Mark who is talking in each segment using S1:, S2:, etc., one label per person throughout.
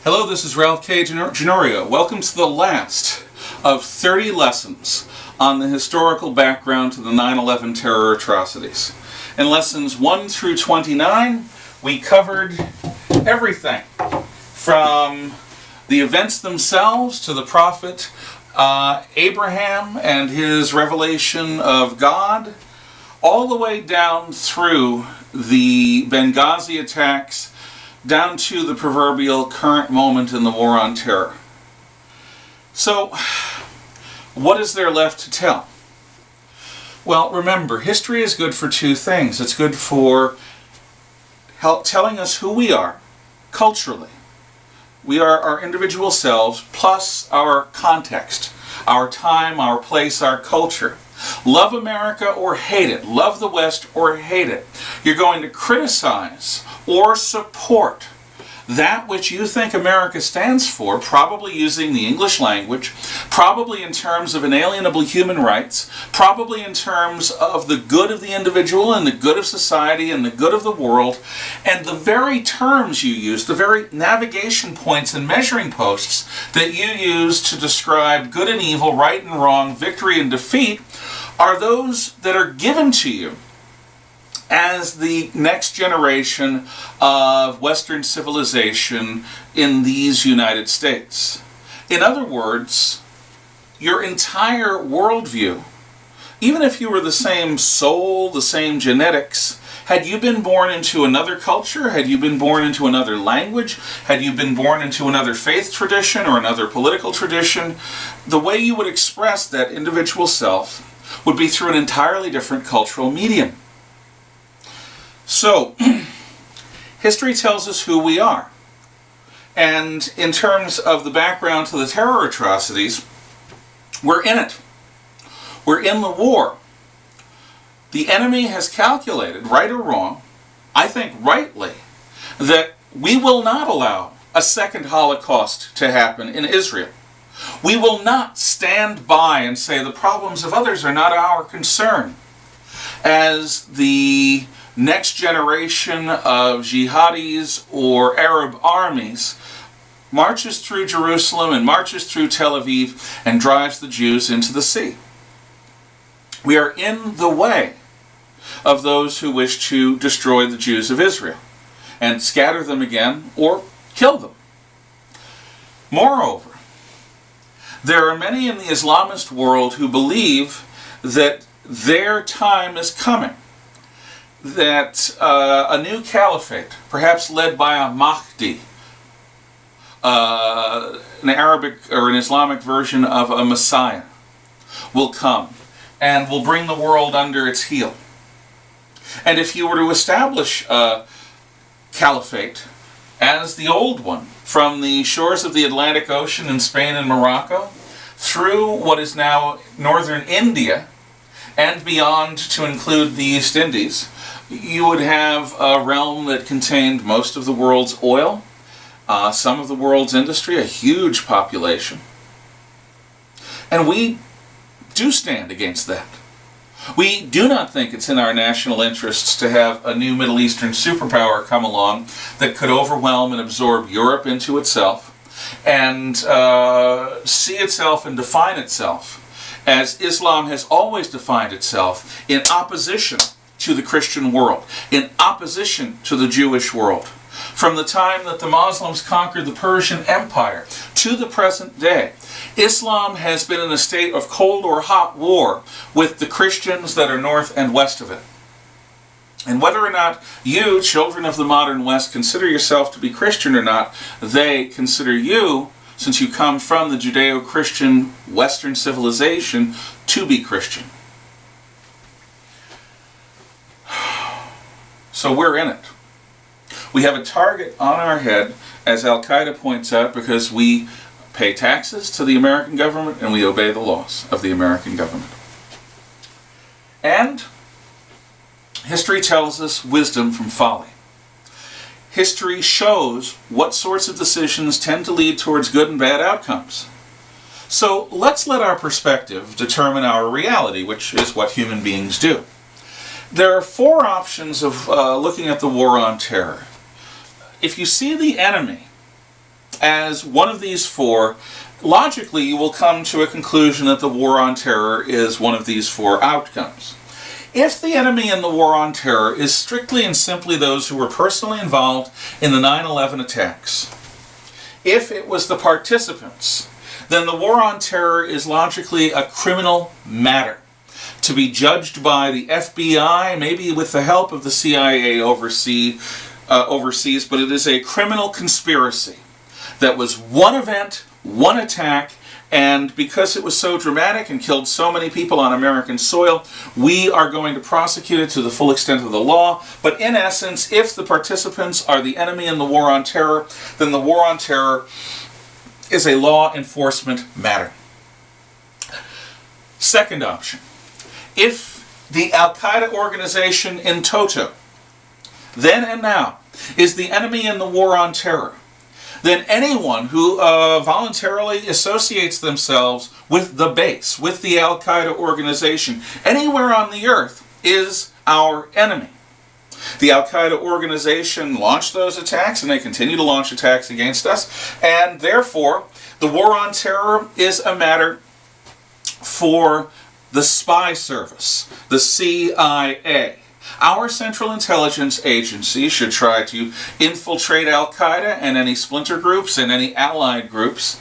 S1: Hello, this is Ralph K. Ginorio. Welcome to the last of 30 lessons on the historical background to the 9/11 terror atrocities. In lessons 1 through 29, we covered everything from the events themselves to the prophet Abraham and his revelation of God, all the way down through the Benghazi attacks, down to the proverbial current moment in the war on terror. So, what is there left to tell? Well, remember, history is good for two things. It's good for telling us who we are culturally. We are our individual selves plus our context, our time, our place, our culture. Love America or hate it. Love the West or hate it. You're going to criticize or support that which you think America stands for, probably using the English language, probably in terms of inalienable human rights, probably in terms of the good of the individual and the good of society and the good of the world, and the very terms you use, the very navigation points and measuring posts that you use to describe good and evil, right and wrong, victory and defeat, are those that are given to you as the next generation of Western civilization in these United States. In other words, your entire worldview, even if you were the same soul, the same genetics, had you been born into another culture, had you been born into another language, had you been born into another faith tradition or another political tradition, the way you would express that individual self would be through an entirely different cultural medium. So, history tells us who we are. And in terms of the background to the terror atrocities, we're in it. We're in the war. The enemy has calculated, right or wrong, I think rightly, that we will not allow a second Holocaust to happen in Israel. We will not stand by and say the problems of others are not our concern. As the next generation of jihadis or Arab armies marches through Jerusalem and marches through Tel Aviv and drives the Jews into the sea. We are in the way of those who wish to destroy the Jews of Israel and scatter them again or kill them. Moreover, there are many in the Islamist world who believe that their time is coming, that a new caliphate, perhaps led by a Mahdi, an Arabic or an Islamic version of a Messiah, will come and will bring the world under its heel. And if you were to establish a caliphate as the old one, from the shores of the Atlantic Ocean in Spain and Morocco, through what is now northern India, and beyond to include the East Indies, you would have a realm that contained most of the world's oil, some of the world's industry, a huge population. And we do stand against that. We do not think it's in our national interests to have a new Middle Eastern superpower come along that could overwhelm and absorb Europe into itself and see itself and define itself as Islam has always defined itself, in opposition to the Christian world, in opposition to the Jewish world. From the time that the Muslims conquered the Persian Empire to the present day, Islam has been in a state of cold or hot war with the Christians that are north and west of it. And whether or not you, children of the modern West, consider yourself to be Christian or not, they consider you, since you come from the Judeo-Christian Western civilization, to be Christian. So we're in it. We have a target on our head, as Al-Qaeda points out, because we pay taxes to the American government and we obey the laws of the American government. And history tells us wisdom from folly. History shows what sorts of decisions tend to lead towards good and bad outcomes. So let's let our perspective determine our reality, which is what human beings do. There are four options of looking at the war on terror. If you see the enemy as one of these four, logically you will come to a conclusion that the War on Terror is one of these four outcomes. If the enemy in the War on Terror is strictly and simply those who were personally involved in the 9/11 attacks, if it was the participants, then the War on Terror is logically a criminal matter to be judged by the FBI, maybe with the help of the CIA overseas, but it is a criminal conspiracy that was one event, one attack, and because it was so dramatic and killed so many people on American soil, we are going to prosecute it to the full extent of the law. But in essence, if the participants are the enemy in the War on Terror, then the War on Terror is a law enforcement matter. Second option, if the Al-Qaeda organization in toto, then and now, is the enemy in the War on Terror, then anyone who voluntarily associates themselves with the base, with the Al-Qaeda organization, anywhere on the earth, is our enemy. The Al-Qaeda organization launched those attacks, and they continue to launch attacks against us, and therefore, the War on Terror is a matter for the spy service, the CIA. Our Central Intelligence Agency should try to infiltrate Al-Qaeda and any splinter groups and any allied groups.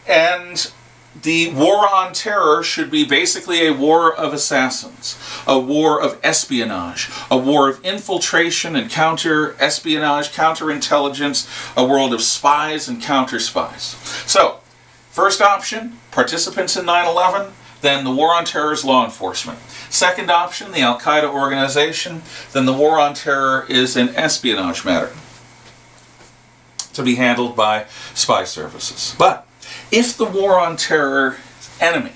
S1: And the War on Terror should be basically a war of assassins, a war of espionage, a war of infiltration and counter-espionage, counterintelligence, a world of spies and counter-spies. So, first option, participants in 9/11, then the War on Terror is law enforcement. Second option, the Al-Qaeda organization, then the War on Terror is an espionage matter to be handled by spy services. But if the War on Terror enemy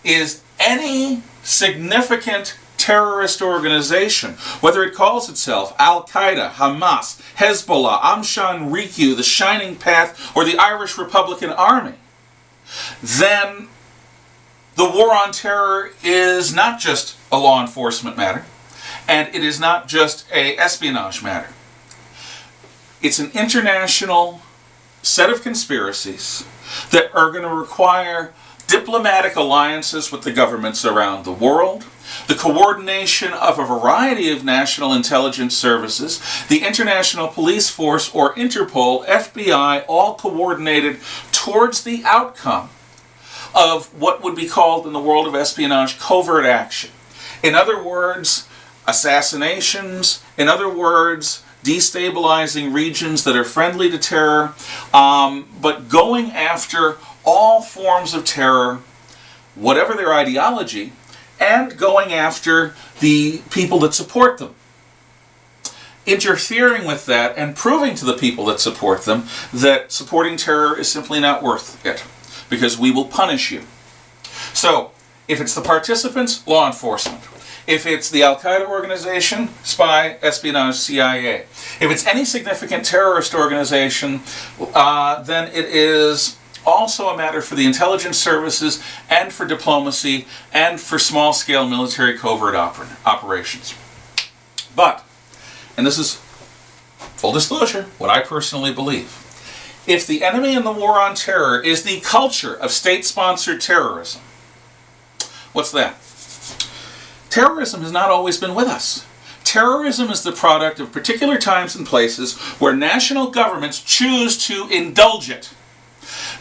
S1: is any significant terrorist organization, whether it calls itself Al-Qaeda, Hamas, Hezbollah, Amshan Riku, the Shining Path, or the Irish Republican Army, then the War on Terror is not just a law enforcement matter, and it is not just an espionage matter. It's an international set of conspiracies that are going to require diplomatic alliances with the governments around the world, the coordination of a variety of national intelligence services, the International Police Force or Interpol, FBI, all coordinated towards the outcome of what would be called in the world of espionage covert action. In other words, assassinations, in other words, destabilizing regions that are friendly to terror, but going after all forms of terror, whatever their ideology, and going after the people that support them. Interfering with that and proving to the people that support them that supporting terror is simply not worth it, because we will punish you. So, if it's the participants, law enforcement. If it's the Al-Qaeda organization, spy, espionage, CIA. If it's any significant terrorist organization, then it is also a matter for the intelligence services and for diplomacy and for small-scale military covert operations. But, and this is full disclosure, what I personally believe, if the enemy in the War on Terror is the culture of state-sponsored terrorism, what's that? Terrorism has not always been with us. Terrorism is the product of particular times and places where national governments choose to indulge it.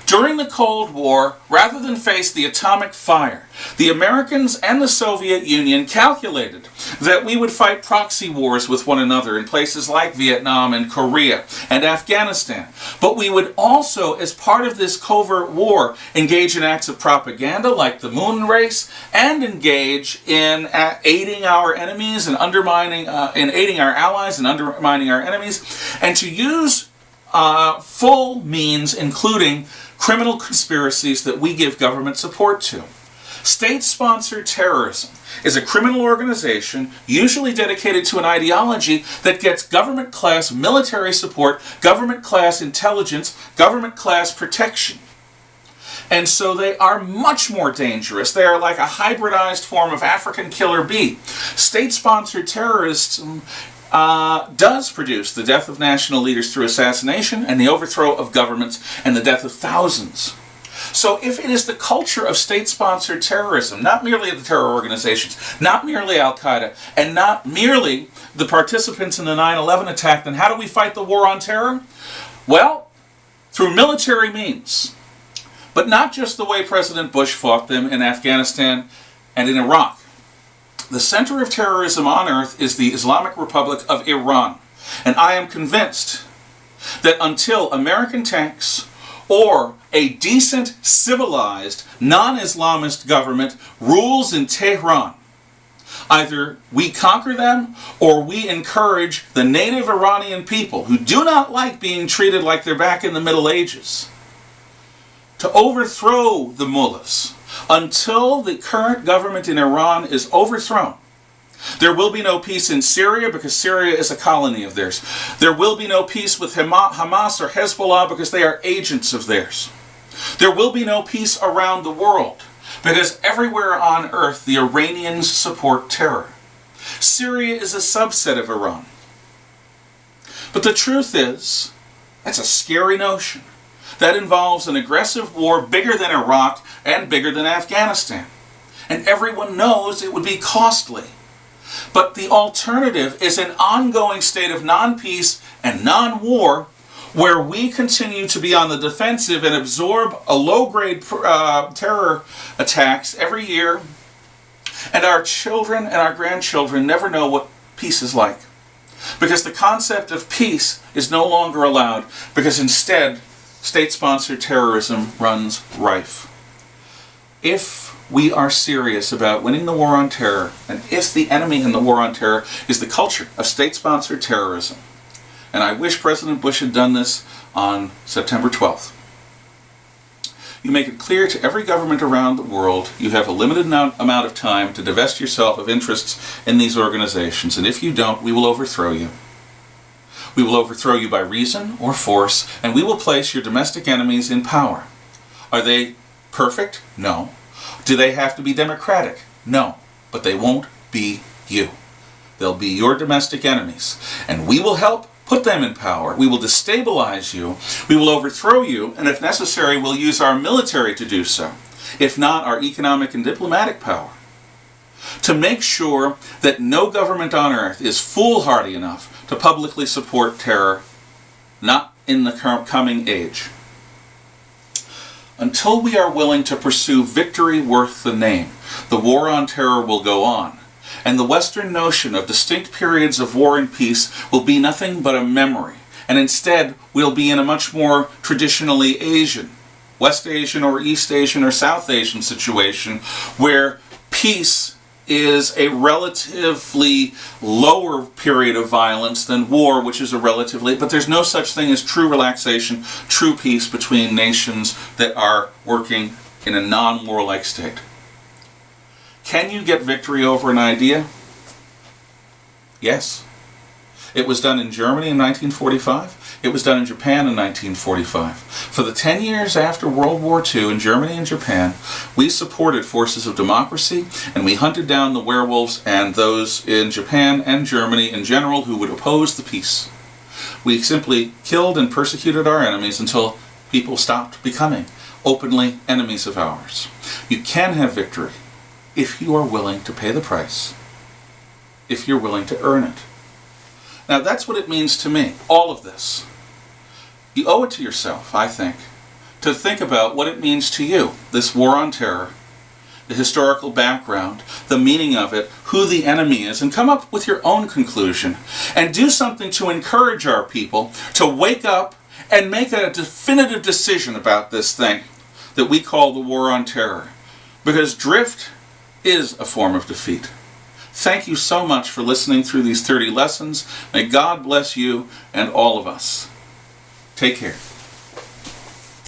S1: During the Cold War, rather than face the atomic fire, the Americans and the Soviet Union calculated that we would fight proxy wars with one another in places like Vietnam and Korea and Afghanistan. But we would also, as part of this covert war, engage in acts of propaganda like the moon race and engage in aiding our enemies and undermining, in aiding our allies and undermining our enemies, and to use full means, including criminal conspiracies that we give government support to. State-sponsored terrorism is a criminal organization usually dedicated to an ideology that gets government-class military support, government-class intelligence, government-class protection. And so they are much more dangerous. They are like a hybridized form of African killer bee. State-sponsored terrorism does produce the death of national leaders through assassination and the overthrow of governments and the death of thousands. So if it is the culture of state-sponsored terrorism, not merely the terror organizations, not merely Al-Qaeda, and not merely the participants in the 9/11 attack, then how do we fight the war on terror? Well, through military means. But not just the way President Bush fought them in Afghanistan and in Iraq. The center of terrorism on earth is the Islamic Republic of Iran. And I am convinced that until American tanks or a decent, civilized, non-Islamist government rules in Tehran, either we conquer them or we encourage the native Iranian people, who do not like being treated like they're back in the Middle Ages, to overthrow the mullahs. Until the current government in Iran is overthrown, there will be no peace in Syria, because Syria is a colony of theirs. There will be no peace with Hamas or Hezbollah, because they are agents of theirs. There will be no peace around the world, because everywhere on earth the Iranians support terror. Syria is a subset of Iran. But the truth is, that's a scary notion. That involves an aggressive war bigger than Iraq and bigger than Afghanistan. And everyone knows it would be costly. But the alternative is an ongoing state of non-peace and non-war, where we continue to be on the defensive and absorb a low-grade terror attacks every year, and our children and our grandchildren never know what peace is like. Because the concept of peace is no longer allowed, because instead, state-sponsored terrorism runs rife. If we are serious about winning the war on terror, and if the enemy in the war on terror is the culture of state-sponsored terrorism, and I wish President Bush had done this on September 12th, you make it clear to every government around the world you have a limited amount of time to divest yourself of interests in these organizations, and if you don't, we will overthrow you. We will overthrow you by reason or force, and we will place your domestic enemies in power. Are they perfect? No. Do they have to be democratic? No. But they won't be you. They'll be your domestic enemies. And we will help put them in power. We will destabilize you. We will overthrow you, and if necessary, we'll use our military to do so. If not, our economic and diplomatic power. To make sure that no government on earth is foolhardy enough to publicly support terror, not in the coming age. Until we are willing to pursue victory worth the name, the war on terror will go on, and the Western notion of distinct periods of war and peace will be nothing but a memory, and instead we'll be in a much more traditionally Asian, West Asian or East Asian or South Asian situation, where peace is a relatively lower period of violence than war, which is a relatively, but there's no such thing as true relaxation, true peace between nations that are working in a non-warlike state. Can you get victory over an idea? Yes. It was done in Germany in 1945. It was done in Japan in 1945. For the 10 years after World War II in Germany and Japan, we supported forces of democracy, and we hunted down the werewolves and those in Japan and Germany in general who would oppose the peace. We simply killed and persecuted our enemies until people stopped becoming openly enemies of ours. You can have victory if you are willing to pay the price, if you're willing to earn it. Now that's what it means to me, all of this. You owe it to yourself, I think, to think about what it means to you, this war on terror, the historical background, the meaning of it, who the enemy is, and come up with your own conclusion, and do something to encourage our people to wake up and make a definitive decision about this thing that we call the war on terror. Because drift is a form of defeat. Thank you so much for listening through these 30 lessons. May God bless you and all of us. Take care.